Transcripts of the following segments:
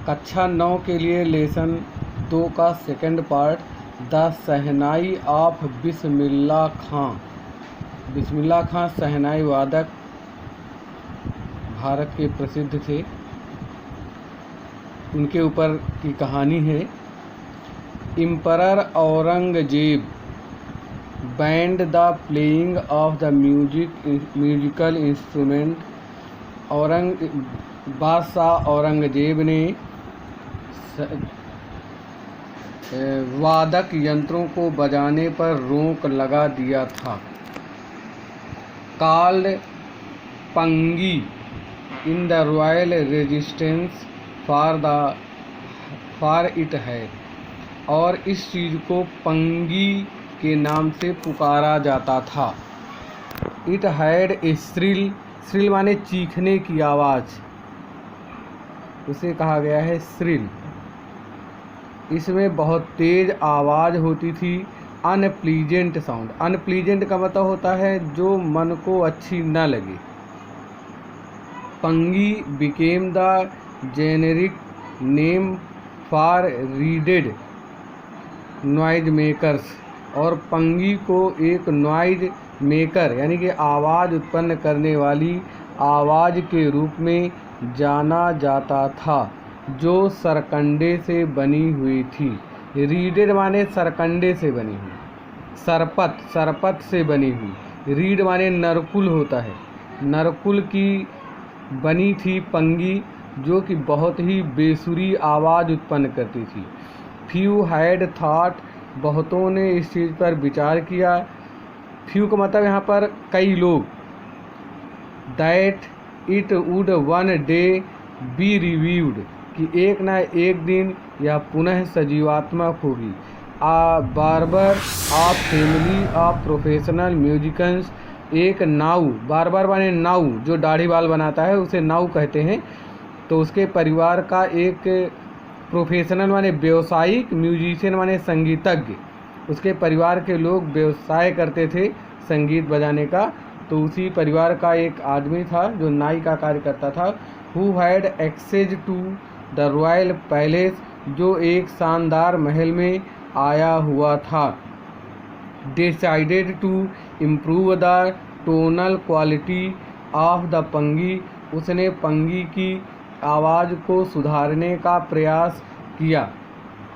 कक्षा 9 के लिए लेसन 2 का second part, the shehnai of Bismillah Khan. Bismillah Khan shehnai वादक भारत के प्रसिद्ध थे, उनके ऊपर की कहानी है। Emperor Aurangzeb band the playing of the musical instrument. बादशाह औरंगजेब ने वादक यंत्रों को बजाने पर रोक लगा दिया था। Called Pangi in the royal resistance for it है, और इस चीज़ को पंगी के नाम से पुकारा जाता था। इट हैड ए श्रिल माने चीखने की आवाज़, उसे कहा गया है श्रिल। इसमें बहुत तेज आवाज़ होती थी। अनप्लीजेंट साउंड, अनप्लीजेंट का मतलब होता है जो मन को अच्छी न लगे। Pangi became the generic name for readed noise makers, और पंगी को एक नॉइज मेकर यानी कि आवाज़ उत्पन्न करने वाली आवाज़ के रूप में जाना जाता था, जो सरकंडे से बनी हुई थी। रीडेड माने सरकंडे से बनी हुई, सरपत से बनी हुई। रीड माने नरकुल होता है, नरकुल की बनी थी पंगी, जो कि बहुत ही बेसुरी आवाज़ उत्पन्न करती थी। फ्यू हैड थॉट, बहुतों ने इस चीज़ पर विचार किया। फ्यू का मतलब यहाँ पर कई लोग। That it would one day be revived, कि एक ना एक दिन यह पुनः सजीवात्मक होगी। A barber of family of professional musicians, एक नाऊ, बार्बर माने नाऊ, जो दाढ़ी बाल बनाता है उसे नाऊ कहते हैं। तो उसके परिवार का एक प्रोफेशनल माने व्यावसायिक, म्यूजिशियन माने संगीतज्ञ, उसके परिवार के लोग व्यवसाय करते थे संगीत बजाने का। तो उसी परिवार का एक आदमी था जो नाई का कार्य करता था। Who had access to the royal palace, जो एक शानदार महल में आया हुआ था। Decided to improve the tonal quality of the pungi, उसने पंगी की आवाज़ को सुधारने का प्रयास किया,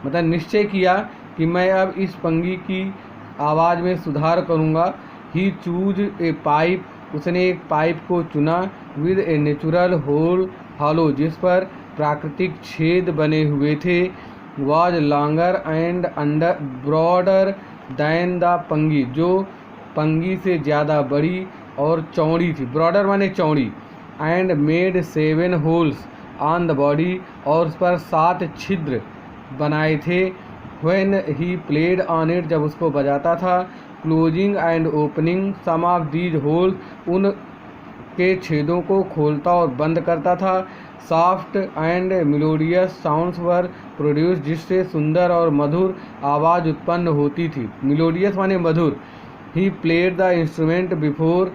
मतलब निश्चय किया कि मैं अब इस पंगी की आवाज़ में सुधार करूँगा। ही चूज ए पाइप, उसने एक पाइप को चुना। With a natural hole hollow, जिस पर प्राकृतिक छेद बने हुए थे। Was longer and under broader than the pungi, जो पंगी से ज़्यादा बड़ी और चौड़ी थी। ब्रॉडर माने चौड़ी। And made 7 holes on the body, और उस पर 7 छिद्र बनाए थे। When he played on it, जब उसको बजाता था। Closing and opening some of these holes, उन के छेदों को खोलता और बंद करता था। Soft and melodious sounds were produce, जिससे सुंदर और मधुर आवाज़ उत्पन्न होती थी। मेलोडियस माने मधुर। He played the instrument before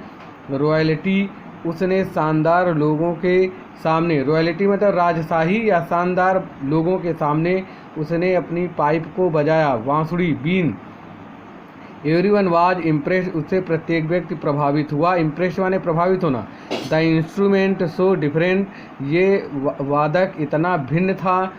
royalty, उसने शानदार लोगों के सामने, रॉयल्टी मतलब राजशाही या शानदार लोगों के सामने उसने अपनी पाइप को बजाया, बांसुरी, बीन। एवरीवन वाज इम्प्रेस, उससे प्रत्येक व्यक्ति प्रभावित हुआ। इम्प्रेस माने प्रभावित होना। द इंस्ट्रूमेंट सो डिफरेंट, ये वादक इतना भिन्न था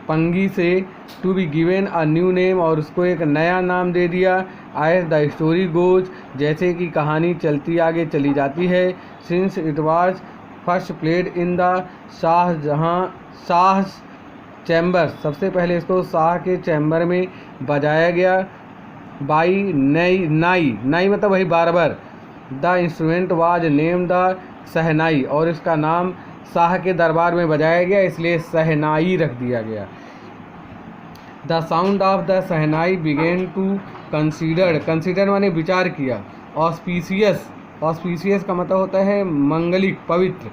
पंगी से। To be given a new name, और उसको एक नया नाम दे दिया। एज द स्टोरी गोज, जैसे कि कहानी चलती आगे चली जाती है। Since it was first played in the Shah chamber, सबसे पहले इसको शाह के चैम्बर में बजाया गया। बाई नाई मतलब वही barber. The instrument was named the shehnai, और इसका नाम शाह के दरबार में बजाया गया, इसलिए शहनाई रख दिया गया। The sound of the shehnai began to consider माने विचार किया। ऑस्पिशियस का मतलब होता है मंगलिक, पवित्र,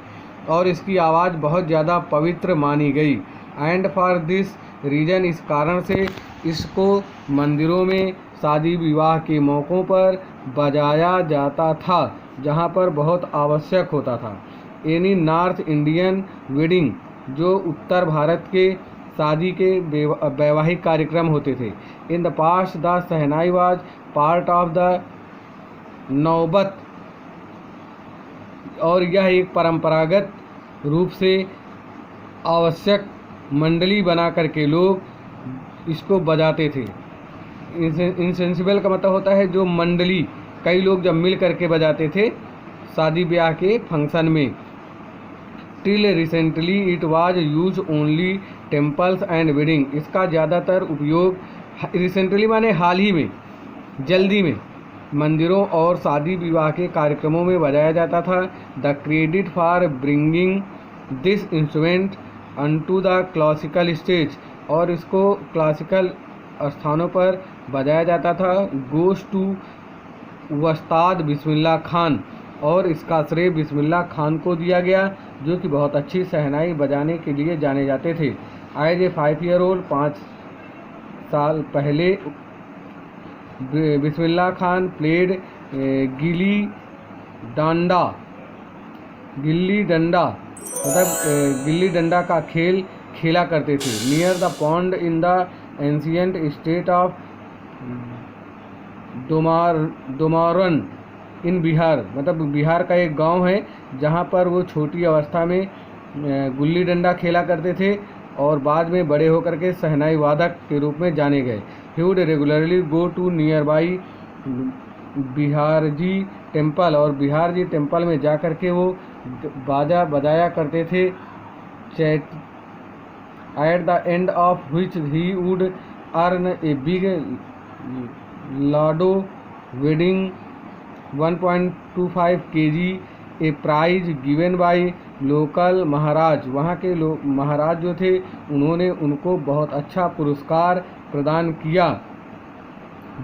और इसकी आवाज़ बहुत ज़्यादा पवित्र मानी गई। एंड फॉर दिस रीजन, इस कारण से इसको मंदिरों में शादी विवाह के मौक़ों पर बजाया जाता था, जहाँ पर बहुत आवश्यक होता था। एनी नॉर्थ इंडियन वेडिंग, जो उत्तर भारत के शादी के वैवाहिक कार्यक्रम होते थे। In the past the shehnai was part of the नौबत, और यह एक परंपरागत रूप से आवश्यक मंडली बना करके लोग इसको बजाते थे। इंसेंसिबल का मतलब होता है जो मंडली, कई लोग जब मिल करके बजाते थे शादी ब्याह के फंक्शन में। Till recently it was use only temples and wedding, इसका ज़्यादातर उपयोग रिसेंटली माने हाल ही में, जल्दी में, मंदिरों और शादी विवाह के कार्यक्रमों में बजाया जाता था। The credit for bringing this instrument unto the classical stage, और इसको क्लासिकल स्थानों पर बजाया जाता था, गोस टू उस्ताद बिस्मिल्लाह खान, और इसका श्रेय बिस्मिल्लाह खान को दिया गया, जो कि बहुत अच्छी शहनाई बजाने के लिए जाने जाते थे। एज ए 5 ईयर ओल्ड, 5 साल पहले बिस्मिल्लाह खान प्लेड गिल्ली डंडा मतलब गिल्ली डंडा का खेल खेला करते थे। Near the pond in the ancient state of Dumraon in Bihar, मतलब बिहार का एक गांव है जहां पर वो छोटी अवस्था में गुल्ली डंडा खेला करते थे और बाद में बड़े होकर के शहनाई वादक के रूप में जाने गए। He would regularly go to nearby Bihariji temple, और बिहारजी टेम्पल में जा कर के वो बाजा बजाया करते थे। At the end of which he would earn a big laddoo weighing 1.25 kg a prize given by local Maharaj, वहाँ के महाराज जो थे उन्होंने उनको बहुत अच्छा पुरस्कार प्रदान किया।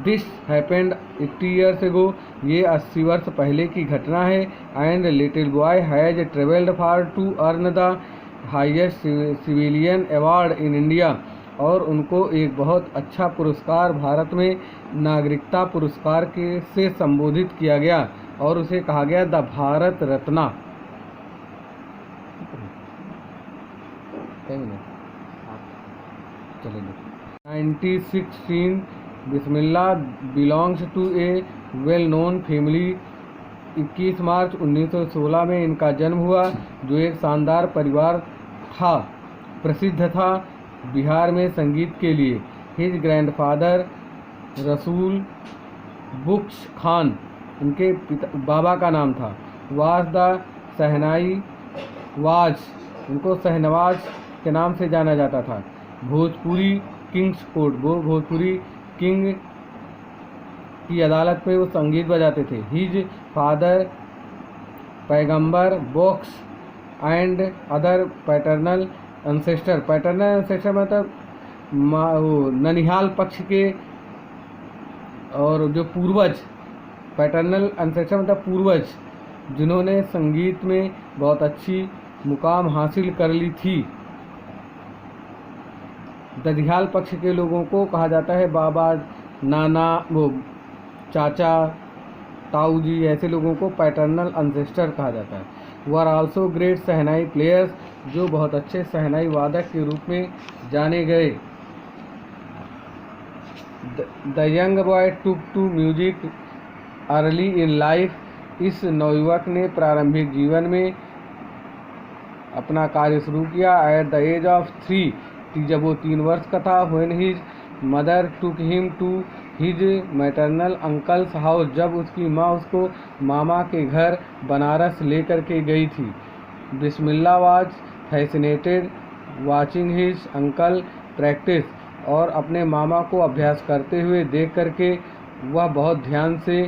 दिस हैपेंड 80 ईयर्स एगो, ये 80 वर्ष पहले की घटना है। And little boy has travelled for to earn the highest civilian award in India, और उनको एक बहुत अच्छा पुरस्कार भारत में नागरिकता पुरस्कार के से संबोधित किया गया और उसे कहा गया द भारत रत्ना। चलेंगे 1916 Bismillah belongs to a well known family. 21 March 1916 में इनका जन्म हुआ, जो एक शानदार परिवार था, प्रसिद्ध था बिहार में संगीत के लिए। हिज ग्रैंडफादर रसूल बुख्श खान, उनके बाबा का नाम था, वाज द शहनाई वाज, उनको शहनवाज के नाम से जाना जाता था। भोजपुरी किंग्स कोर्ट, वो भोजपुरी किंग की अदालत में वो संगीत बजाते थे। हिज फादर पैगंबर box and other paternal ancestor, paternal ancestor मतलब ननिहाल पक्ष के और जो पूर्वज, पैटर्नल एंसेस्टर मतलब पूर्वज, जिन्होंने संगीत में बहुत अच्छी मुकाम हासिल कर ली थी। ददिहाल पक्ष के लोगों को कहा जाता है बाबा, नाना, वो चाचा, ताऊ जी, ऐसे लोगों को पैटर्नल एंसेस्टर कहा जाता है। वो are also great shehnai players, जो बहुत अच्छे शहनाई वादक के रूप में जाने गए। The young boy took to music early in life, इस नवयुवक ने प्रारंभिक जीवन में अपना कार्य शुरू किया। एट द एज ऑफ 3, जब वो 3 वर्ष का था। When his mother took him to his maternal uncle's house, जब उसकी माँ उसको मामा के घर बनारस लेकर के गई थी। Bismillah was fascinated watching his uncle practice, और अपने मामा को अभ्यास करते हुए देख करके वह बहुत ध्यान से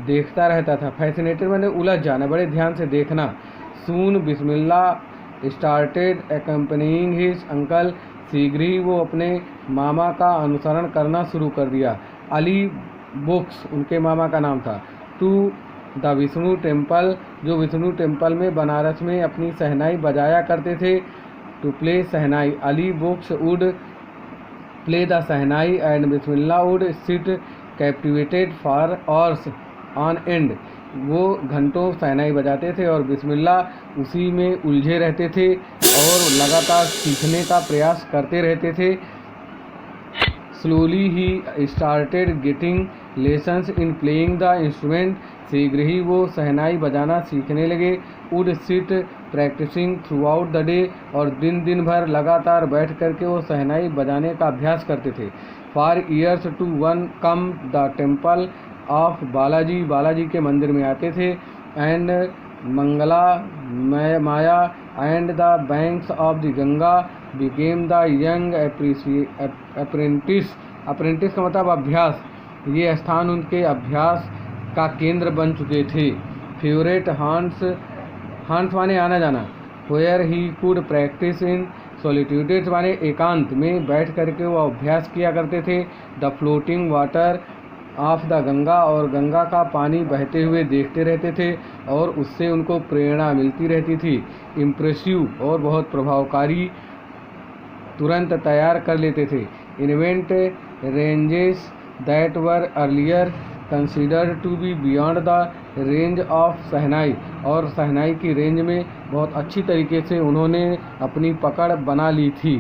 देखता रहता था। फैसिनेटेड मैंने उलझ जाना, बड़े ध्यान से देखना। सून बिस्मिल्लाह स्टार्टेड एकम्पनीइंग हिज अंकल, शीघ्र ही वो अपने मामा का अनुसरण करना शुरू कर दिया। अली बुक्स, उनके मामा का नाम था। टू द विष्णु टेम्पल, जो विष्णु टेम्पल में बनारस में अपनी शहनाई बजाया करते थे। To play shehnai, Ali Bux would play the shehnai and Bismillah would sit captivated for hours on end, वो घंटों शहनाई बजाते थे और बिस्मिल्लाह उसी में उलझे रहते थे और लगातार सीखने का प्रयास करते रहते थे। Slowly he started getting lessons in playing the instrument. शीघ्र ही वो शहनाई बजाना सीखने लगे। Would sit practising throughout the day, और दिन भर लगातार बैठ करके वो शहनाई बजाने का अभ्यास करते थे। For years to one come the temple of Balaji, Balaji के मंदिर में आते थे। And Mangala Maiya and the banks of the Ganga became the young apprentice. Apprentice का मतलब अभ्यास। ये स्थान उनके अभ्यास का केंद्र बन चुके थे। फेवरेट हॉन्ट्स, हॉन्ट्स माने आना जाना। Where he could practise in solitude माने एकांत में बैठ करके वो अभ्यास किया करते थे। The floating water of the Ganga, और गंगा का पानी बहते हुए देखते रहते थे और उससे उनको प्रेरणा मिलती रहती थी। इम्प्रेसिव और बहुत प्रभावकारी, तुरंत तैयार कर लेते थे। Invent ranges that were earlier considered to be beyond the range of shehnai, और शहनाई की रेंज में बहुत अच्छी तरीके से उन्होंने अपनी पकड़ बना ली थी।